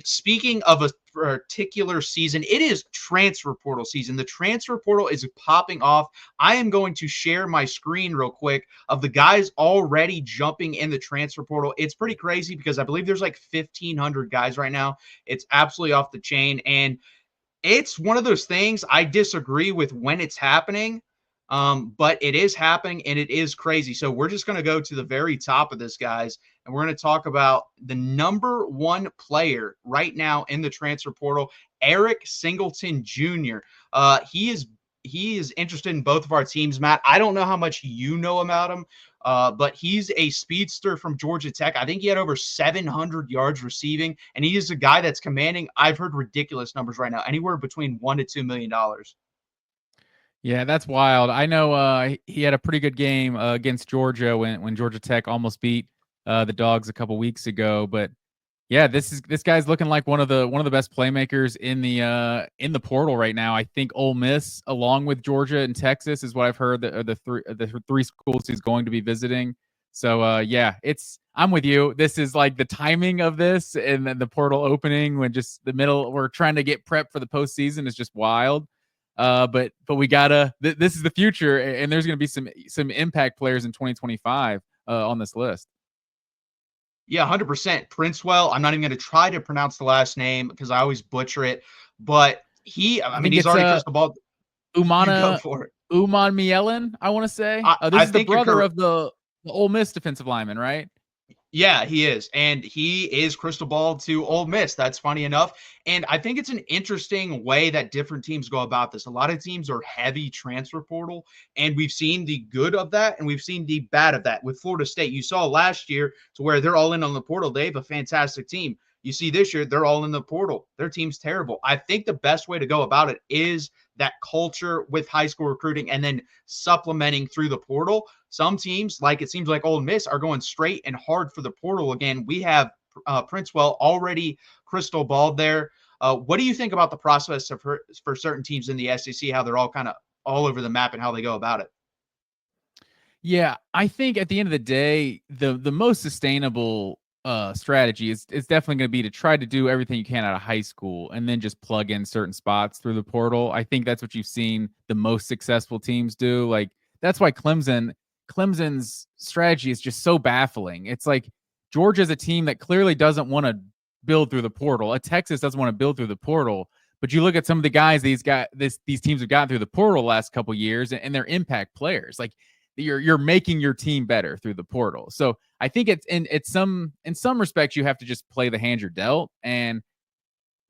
speaking of a particular season, it is transfer portal season. The transfer portal is popping off. I am going to share my screen real quick of the guys already jumping in the transfer portal. It's pretty crazy because I believe there's like 1,500 guys right now. It's absolutely off the chain. And it's one of those things I disagree with when it's happening, but it is happening and it is crazy. So we're just going to go to the very top of this, guys, and we're going to talk about the number one player right now in the transfer portal, Eric Singleton Jr. He is interested in both of our teams, Matt. I don't know how much you know about him, but he's a speedster from Georgia Tech. I think he had over 700 yards receiving, and he is a guy that's commanding, I've heard, ridiculous numbers right now, anywhere between $1 to $2 million. Yeah, that's wild. I know he had a pretty good game against Georgia when Georgia Tech almost beat the Dogs a couple weeks ago. But yeah, this guy's looking like one of the best playmakers in the portal right now. I think Ole Miss, along with Georgia and Texas, is what I've heard the three schools he's going to be visiting. So yeah, I'm with you. This is like the timing of this and then the portal opening when just the middle. We're trying to get prep for the postseason is just wild. But we gotta. This is the future, and there's going to be some impact players in 2025 on this list. Yeah, 100%. Princewell. I'm not even going to try to pronounce the last name because I always butcher it. But I mean, he's already crystal ball. You go for it. Uman Mielen, I want to say. This is the brother of the Ole Miss defensive lineman, right? Yeah, he is. And he is crystal ball to Ole Miss. That's funny enough. And I think it's an interesting way that different teams go about this. A lot of teams are heavy transfer portal, and we've seen the good of that, and we've seen the bad of that. With Florida State, you saw last year to where they're all in on the portal. They have a fantastic team. You see this year, they're all in the portal. Their team's terrible. I think the best way to go about it is that culture with high school recruiting and then supplementing through the portal. Some teams, like it seems like Ole Miss, are going straight and hard for the portal again. We have Princewell already crystal balled there. What do you think about the process for certain teams in the SEC, how they're all kind of all over the map and how they go about it? Yeah, I think at the end of the day, the most sustainable strategy is definitely going to be to try to do everything you can out of high school and then just plug in certain spots through the portal. I think that's what you've seen the most successful teams do. Like that's why Clemson's strategy is just so baffling. It's like Georgia's a team that clearly doesn't want to build through the portal. Texas doesn't want to build through the portal. But you look at some of the guys these teams have gotten through the portal last couple years, and they're impact players. Like you're making your team better through the portal. So I think in some respects you have to just play the hand you're dealt. And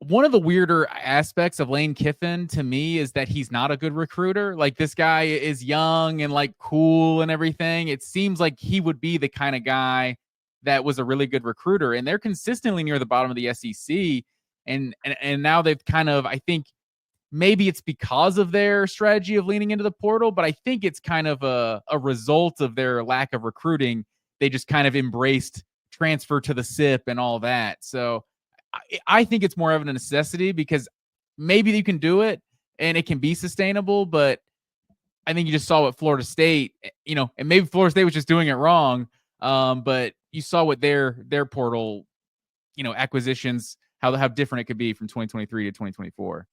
one of the weirder aspects of Lane Kiffin to me is that he's not a good recruiter. Like this guy is young and like cool and everything. It seems like he would be the kind of guy that was a really good recruiter, and they're consistently near the bottom of the SEC. And now they've kind of, I think maybe it's because of their strategy of leaning into the portal, but I think it's kind of a result of their lack of recruiting. They just kind of embraced transfer to the SIP and all that. So I think it's more of a necessity because maybe you can do it and it can be sustainable, but I think you just saw what Florida State, and maybe Florida State was just doing it wrong. But you saw what their portal, acquisitions, how different it could be from 2023 to 2024.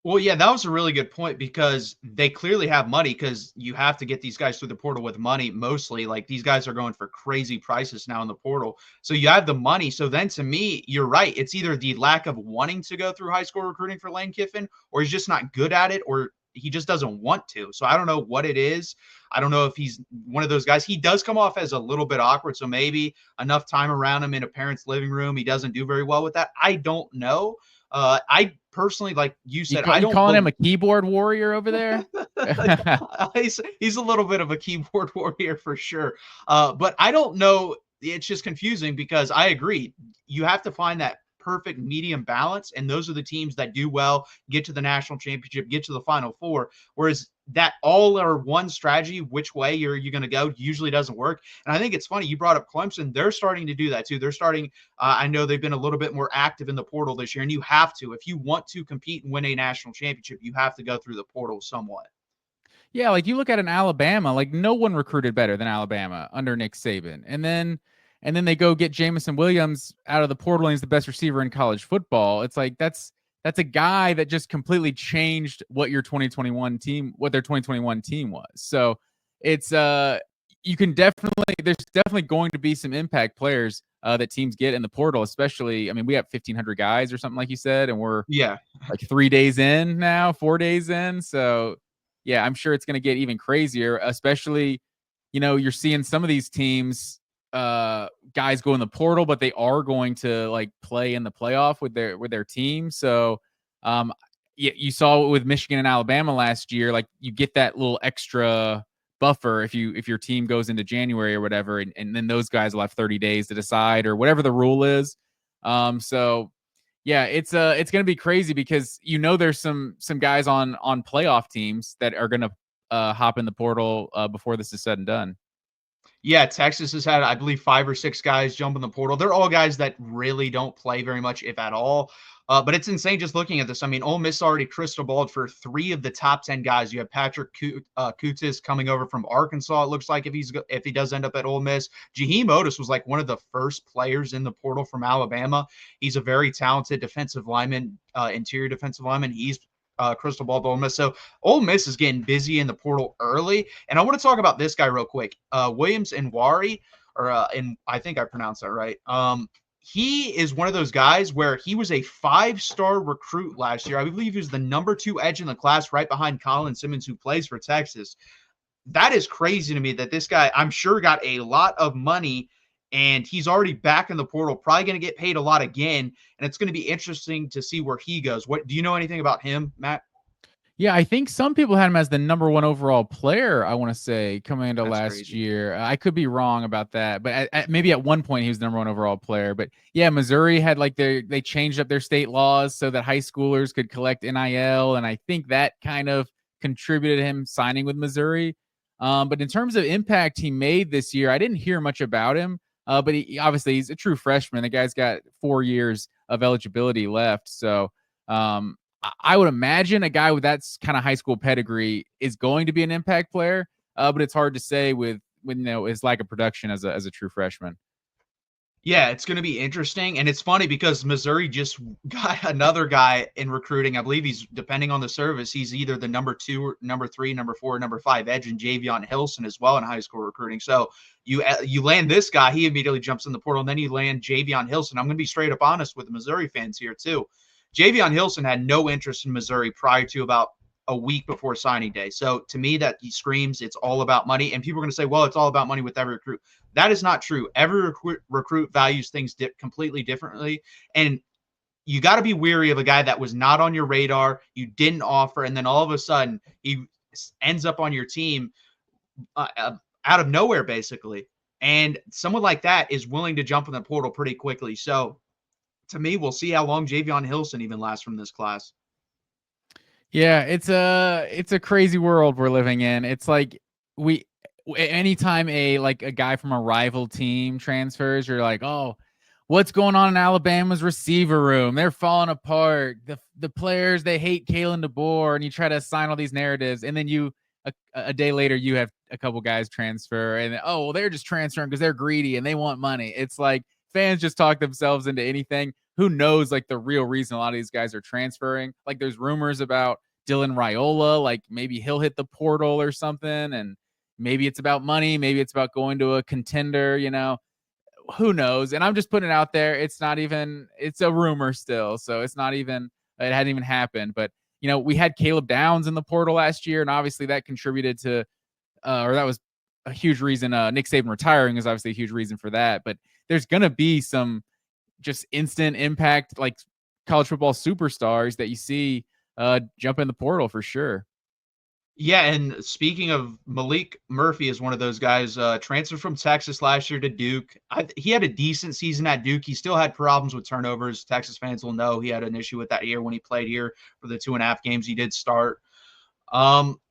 Well, yeah, that was a really good point because they clearly have money because you have to get these guys through the portal with money mostly. Like these guys are going for crazy prices now in the portal. So you have the money. So then to me, you're right. It's either the lack of wanting to go through high school recruiting for Lane Kiffin, or he's just not good at it, or he just doesn't want to. So I don't know what it is. I don't know if he's one of those guys. He does come off as a little bit awkward. So maybe enough time around him in a parent's living room, he doesn't do very well with that. I don't know. I personally, like you said, I don't calling him a keyboard warrior over there. He's a little bit of a keyboard warrior for sure. But I don't know. It's just confusing because I agree. You have to find that perfect medium balance, and those are the teams that do well, get to the national championship, get to the Final Four. Whereas that all or one strategy, which way you're going to go, usually doesn't work. And I think it's funny you brought up Clemson. They're starting to do that too. They're starting. I know they've been a little bit more active in the portal this year, and you have to. If you want to compete and win a national championship, you have to go through the portal somewhat. Yeah, like you look at an Alabama, like no one recruited better than Alabama under Nick Saban, and then and then they go get Jamison Williams out of the portal, and he's the best receiver in college football. It's like that's a guy that just completely changed what your 2021 team, what their 2021 team was. So it's you can definitely, there's definitely going to be some impact players that teams get in the portal, especially. I mean, we have 1,500 guys or something like you said, and we're Yeah. like 3 days in now, 4 days in. So yeah, I'm sure it's going to get even crazier, especially, you're seeing some of these teams, guys go in the portal, but they are going to like play in the playoff with their team. So you saw it with Michigan and Alabama last year. Like, you get that little extra buffer if your team goes into January or whatever, and then those guys will have 30 days to decide or whatever the rule is. So yeah, it's going to be crazy because there's some guys on playoff teams that are going to hop in the portal before this is said and done. Yeah, Texas has had, I believe, 5 or 6 guys jump in the portal. They're all guys that really don't play very much, if at all. But it's insane just looking at this. I mean, Ole Miss already crystal balled for 3 of the top 10 guys. You have Patrick Kutis coming over from Arkansas. It looks like if he does end up at Ole Miss. Jaheim Otis was like one of the first players in the portal from Alabama. He's a very talented defensive lineman, interior defensive lineman. He's crystal ball to Ole Miss. So Ole Miss is getting busy in the portal early. And I want to talk about this guy real quick. Williams Nwari, and I think I pronounced that right. He is one of those guys where he was a 5-star recruit last year. I believe he was the number 2 edge in the class, right behind Colin Simmons, who plays for Texas. That is crazy to me that this guy, I'm sure, got a lot of money, and he's already back in the portal, probably going to get paid a lot again. And it's going to be interesting to see where he goes. What do you know anything about him, Matt? Yeah, I think some people had him as the number 1 overall player, I want to say, coming into That's last crazy. year. I could be wrong about that, but maybe at one point he was the number 1 overall player. But yeah, Missouri had like they changed up their state laws so that high schoolers could collect NIL, and I think that kind of contributed to him signing with Missouri. But in terms of impact he made this year, I didn't hear much about him. But obviously he's a true freshman. The guy's got 4 years of eligibility left, so I would imagine a guy with that kind of high school pedigree is going to be an impact player, but it's hard to say with his lack of production as a true freshman. Yeah, it's going to be interesting. And it's funny because Missouri just got another guy in recruiting. I believe he's, depending on the service, he's either the number 2, or number 3, number 4, number 5 edge, and Javion Hilson as well in high school recruiting. So you land this guy, he immediately jumps in the portal, and then you land Javion Hilson. I'm going to be straight up honest with the Missouri fans here too. Javion Hilson had no interest in Missouri prior to about a week before signing day. So to me, that he screams it's all about money. And people are going to say, well, it's all about money with every recruit. That is not true. Every recruit values things completely differently. And you got to be weary of a guy that was not on your radar, you didn't offer, and then all of a sudden he ends up on your team out of nowhere, basically. And someone like that is willing to jump in the portal pretty quickly. So to me, we'll see how long Javion Hilson even lasts from this class. Yeah, it's a crazy world we're living in. It's like anytime a guy from a rival team transfers, you're like, oh, what's going on in Alabama's receiver room? They're falling apart. The players, they hate Kalen DeBoer, and you try to assign all these narratives, and then a day later you have a couple guys transfer, and well, they're just transferring because they're greedy and they want money. It's like fans just talk themselves into anything. Who knows like the real reason a lot of these guys are transferring? Like there's rumors about Dylan Raiola, like maybe he'll hit the portal or something, and maybe it's about money, maybe it's about going to a contender, who knows? And I'm just putting it out there. It's a rumor still. So it hadn't even happened. But, we had Caleb Downs in the portal last year, and obviously that contributed to, or that was a huge reason. Nick Saban retiring is obviously a huge reason for that. But there's going to be some just instant impact, like college football superstars that you see jump in the portal for sure. Yeah, and speaking of, Malik Murphy is one of those guys, transferred from Texas last year to Duke. He had a decent season at Duke. He still had problems with turnovers. Texas fans will know he had an issue with that year when he played here for the 2.5 games he did start.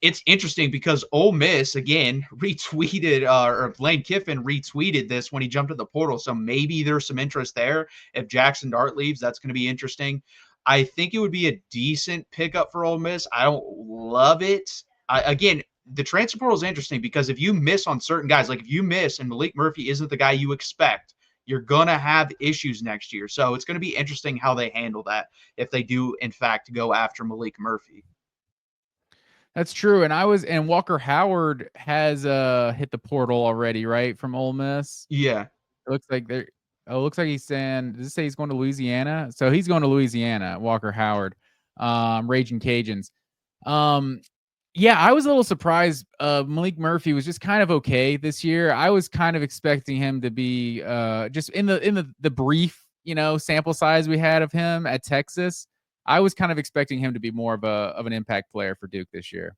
It's interesting because Ole Miss again retweeted, or Lane Kiffin retweeted this when he jumped in the portal. So maybe there's some interest there. If Jackson Dart leaves, that's going to be interesting. I think it would be a decent pickup for Ole Miss. I don't love it. Again, the transfer portal is interesting because if you miss on certain guys, like if you miss and Malik Murphy isn't the guy you expect, you're going to have issues next year. So it's going to be interesting how they handle that if they do, in fact, go after Malik Murphy. That's true. And Walker Howard has hit the portal already, right? From Ole Miss. Yeah. It looks like they're it looks like he's saying, does it say he's going to Louisiana? So he's going to Louisiana, Walker Howard, Raging Cajuns. Yeah, I was a little surprised. Malik Murphy was just kind of okay this year. I was kind of expecting him to be just in the brief, sample size we had of him at Texas. I was kind of expecting him to be more of an impact player for Duke this year.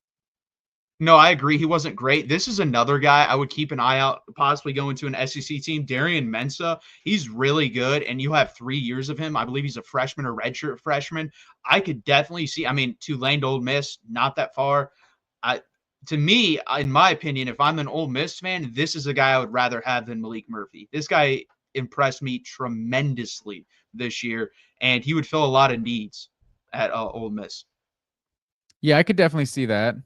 No, I agree. He wasn't great. This is another guy I would keep an eye out, possibly going to an SEC team. Darian Mensah, he's really good, and you have 3 years of him. I believe he's a freshman or redshirt freshman. I could definitely see. I mean, Tulane to Ole Miss, not that far. To me, in my opinion, if I'm an Ole Miss fan, this is a guy I would rather have than Malik Murphy. This guy impressed me tremendously this year, and he would fill a lot of needs at Ole Miss. Yeah, I could definitely see that.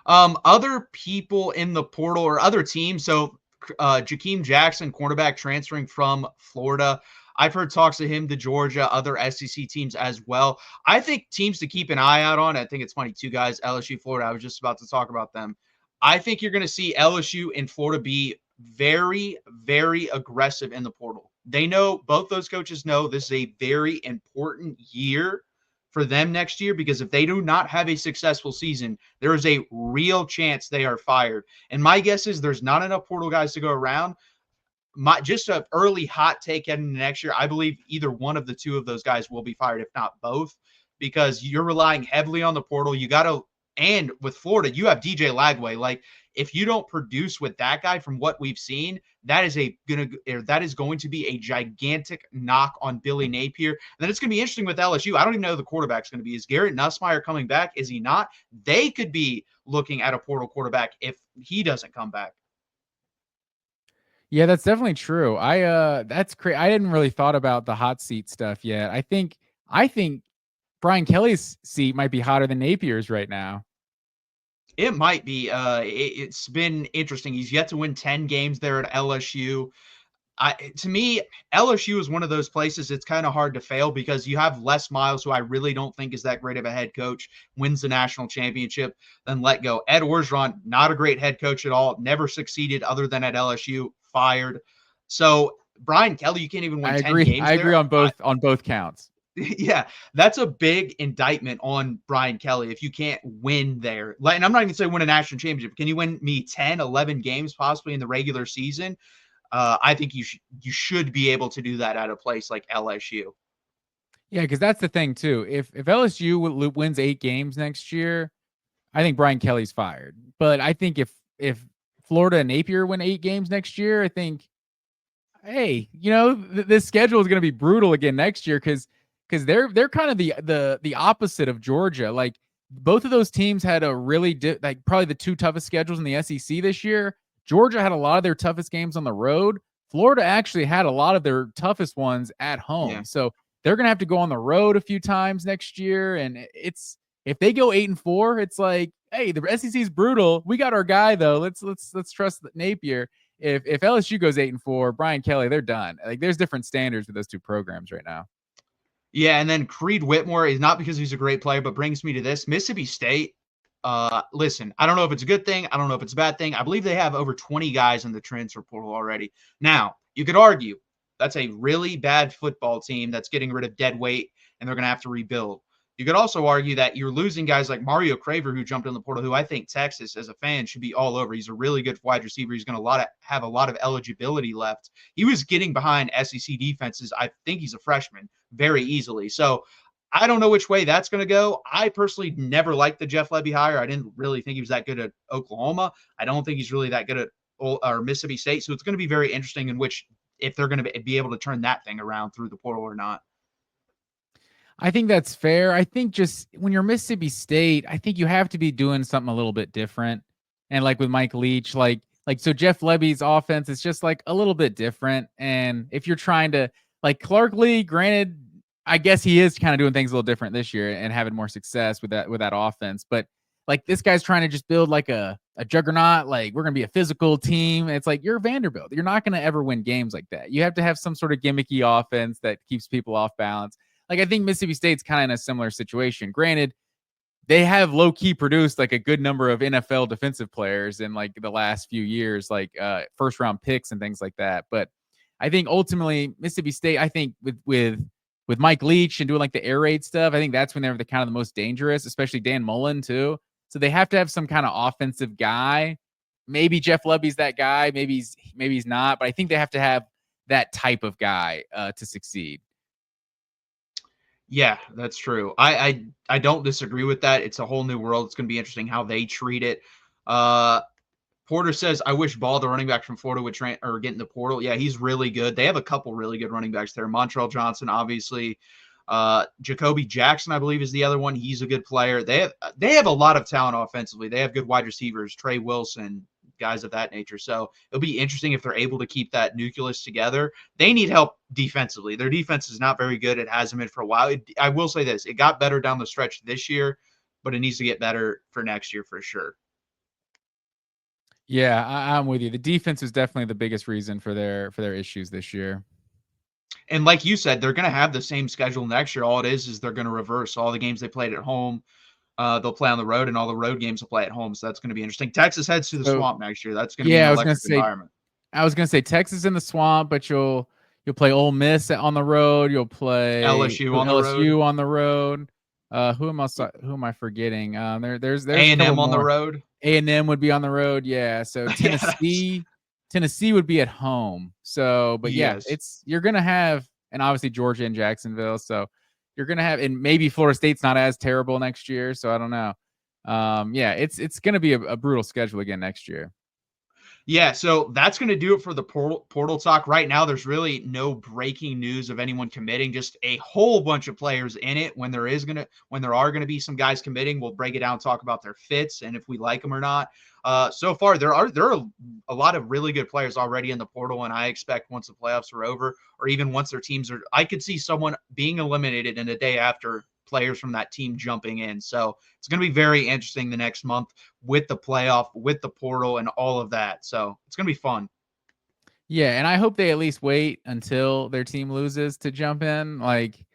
Other people in the portal or other teams. So Jakeem Jackson, cornerback transferring from Florida. I've heard talks of him to Georgia, other SEC teams as well. I think teams to keep an eye out on. I think it's funny, two guys, LSU, Florida. I was just about to talk about them. I think you're going to see LSU and Florida be very, very aggressive in the portal. They know, both those coaches know this is a very important year for them next year, because if they do not have a successful season, there is a real chance they are fired. And my guess is there's not enough portal guys to go around. Just an early hot take heading into next year, I believe either one of the two of those guys will be fired, if not both, because you're relying heavily on the portal. You got to, and with Florida, you have DJ Lagway. Like, if you don't produce with that guy, from what we've seen, that is going to be a gigantic knock on Billy Napier. And then it's going to be interesting with LSU. I don't even know who the quarterback's going to be. Is Garrett Nussmeier coming back? Is he not? They could be looking at a portal quarterback if he doesn't come back. Yeah, that's definitely true. That's crazy. I didn't really thought about the hot seat stuff yet. I think Brian Kelly's seat might be hotter than Napier's right now. It might be. It's been interesting. He's yet to win 10 games there at LSU. To me, LSU is one of those places it's kind of hard to fail, because you have Les Miles, who I really don't think is that great of a head coach, wins the national championship, then let go. Ed Orgeron, not a great head coach at all, never succeeded other than at LSU, fired. So Brian Kelly, you can't even win 10 games there. I agree on both counts. Yeah, that's a big indictment on Brian Kelly if you can't win there. And I'm not even saying win a national championship. Can you win me 10, 11 games possibly in the regular season? I think you should be able to do that at a place like LSU. Yeah, because that's the thing too. If LSU wins 8 games next year, I think Brian Kelly's fired. But I think if Florida and Napier win 8 games next year, I think, hey, this schedule is going to be brutal again next year, because they're kind of the opposite of Georgia. Like, both of those teams had a really probably the 2 toughest schedules in the SEC this year. Georgia had a lot of their toughest games on the road. Florida actually had a lot of their toughest ones at home. Yeah. So they're going to have to go on the road a few times next year. And if they go 8-4, it's like, hey, the SEC is brutal. We got our guy though. Let's trust Napier. If LSU goes 8-4, Brian Kelly, they're done. Like, there's different standards with those two programs right now. Yeah, and then Creed Whitmore is not because he's a great player, but brings me to this. Mississippi State, listen, I don't know if it's a good thing. I don't know if it's a bad thing. I believe they have over 20 guys in the transfer portal already. Now, you could argue that's a really bad football team that's getting rid of dead weight, and they're going to have to rebuild. You could also argue that you're losing guys like Mario Craver, who jumped in the portal, who I think Texas, as a fan, should be all over. He's a really good wide receiver. He's going to have a lot of eligibility left. He was getting behind SEC defenses. I think he's a freshman very easily. So I don't know which way that's going to go. I personally never liked the Jeff Lebby hire. I didn't really think he was that good at Oklahoma. I don't think he's really that good at Mississippi State. So it's going to be very interesting if they're going to be able to turn that thing around through the portal or not. I think that's fair. I think just when you're Mississippi State, I think you have to be doing something a little bit different. And like with Mike Leach, like so Jeff Lebby's offense is just like a little bit different. And if you're trying to, like, Clark Lee, granted, I guess he is kind of doing things a little different this year and having more success with that offense. But like, this guy's trying to just build like a a juggernaut. Like, we're going to be a physical team. It's like, you're Vanderbilt. You're not going to ever win games like that. You have to have some sort of gimmicky offense that keeps people off balance. Like, I think Mississippi State's kind of in a similar situation. Granted, they have low key produced like a good number of NFL defensive players in like the last few years, like first round picks and things like that. But I think ultimately Mississippi State, I think with Mike Leach and doing like the air raid stuff, I think that's when they're the kind of the most dangerous, especially Dan Mullen too. So they have to have some kind of offensive guy. Maybe Jeff Lebby's that guy. Maybe he's not. But I think they have to have that type of guy to succeed. Yeah, that's true. I don't disagree with that. It's a whole new world. It's going to be interesting how they treat it. Porter says, "I wish Ball, the running back from Florida, would get in the portal." Yeah, he's really good. They have a couple really good running backs there. Montrell Johnson, obviously. Jacoby Jackson, I believe, is the other one. He's a good player. They have a lot of talent offensively. They have good wide receivers, Trey Wilson, guys of that nature. So it'll be interesting if they're able to keep that nucleus together. They need help defensively. Their defense is not very good. It hasn't been for a while. I will say this. It got better down the stretch this year, but it needs to get better for next year for sure. Yeah, I'm with you. The defense is definitely the biggest reason for their issues this year. And like you said, they're going to have the same schedule next year. All it is they're going to reverse all the games they played at home. They'll play on the road, and all the road games will play at home. So that's going to be interesting. Texas heads to the Swamp next year. That's going to be an electric environment. I was going to say Texas in the Swamp, but you'll play Ole Miss on the road. You'll play LSU on the road. Who am I forgetting? There's A&M on the road. A&M would be on the road. Yeah. So Tennessee would be at home. So, but yes. You're going to have, and obviously Georgia and Jacksonville. So you're going to have, and maybe Florida State's not as terrible next year. So I don't know. It's going to be a brutal schedule again next year. Yeah, so that's going to do it for the portal talk. Right now, there's really no breaking news of anyone committing, just a whole bunch of players in it. When there are going to be some guys committing, we'll break it down, talk about their fits and if we like them or not. So far, there are a lot of really good players already in the portal, and I expect once the playoffs are over, or even once their teams are, I could see someone being eliminated in the day after players from that team jumping in. So it's going to be very interesting the next month with the playoff, with the portal, and all of that. So it's going to be fun. Yeah, and I hope they at least wait until their team loses to jump in. Like,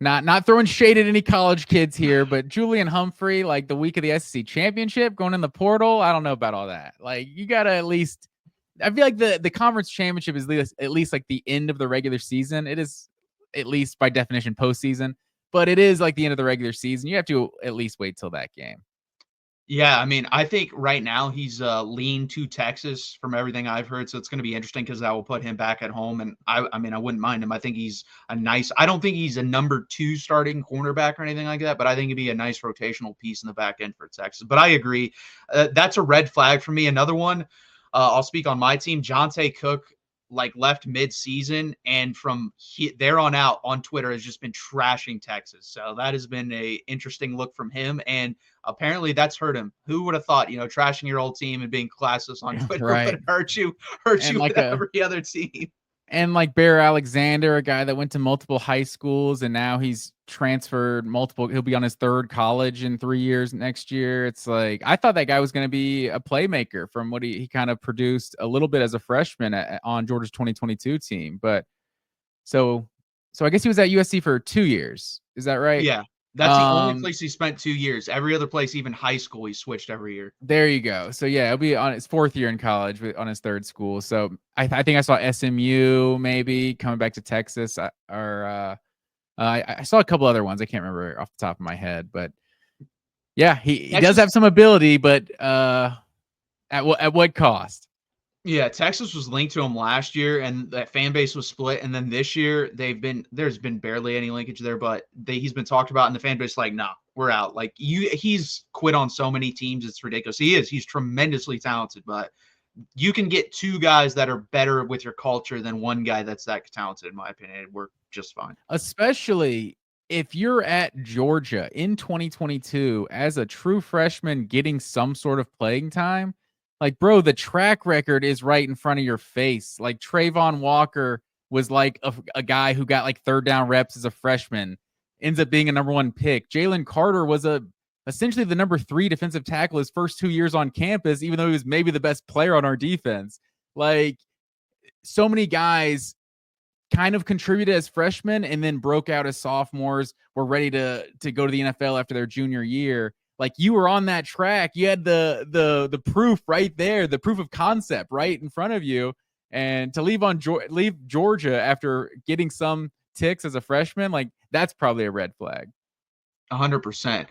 not throwing shade at any college kids here, but Julian Humphrey, like the week of the SEC championship, going in the portal, I don't know about all that. Like, you got to at least, I feel like the conference championship is at least like the end of the regular season. It is at least by definition postseason, but it is like the end of the regular season. You have to at least wait till that game. Yeah, I mean, I think right now he's lean to Texas from everything I've heard. So it's going to be interesting because that will put him back at home. And I mean, I wouldn't mind him. I think he's I don't think he's a number 2 starting cornerback or anything like that, but I think he'd be a nice rotational piece in the back end for Texas. But I agree. That's a red flag for me. Another one, I'll speak on my team. Jonte Cook left mid-season, and from there on out on Twitter has just been trashing Texas. So that has been a interesting look from him, and apparently that's hurt him. Who would have thought, trashing your old team and being classless on Twitter would hurt you with every other team. And like Bear Alexander, a guy that went to multiple high schools and now he's transferred multiple. He'll be on his 3rd college in 3 years next year. It's like, I thought that guy was going to be a playmaker from what he kind of produced a little bit as a freshman on Georgia's 2022 team. But so I guess he was at USC for 2 years. Is that right? Yeah. That's the only place he spent 2 years. Every other place, even high school, he switched every year. There you go. So yeah, it'll be on his 4th year in college, on his 3rd school. So I think I saw SMU maybe coming back to Texas, or I saw a couple other ones. I can't remember off the top of my head, but yeah, he does have some ability, but at what cost? Yeah, Texas was linked to him last year, and that fan base was split. And then this year, there's been barely any linkage there, but he's been talked about, and the fan base like, nah, we're out. Like he's quit on so many teams, it's ridiculous. He's tremendously talented, but you can get 2 guys that are better with your culture than one guy that's that talented, in my opinion. It worked just fine. Especially if you're at Georgia in 2022 as a true freshman getting some sort of playing time. Like, bro, the track record is right in front of your face. Like, Trayvon Walker was like a guy who got like 3rd down reps as a freshman, ends up being a number 1 pick. Jalen Carter was a essentially the number 3 defensive tackle his first 2 years on campus, even though he was maybe the best player on our defense. Like, so many guys kind of contributed as freshmen and then broke out as sophomores, were ready to go to the NFL after their junior year. Like, you were on that track. You had the proof right there, the proof of concept right in front of you. And to leave Georgia after getting some ticks as a freshman, like, that's probably a red flag. 100%.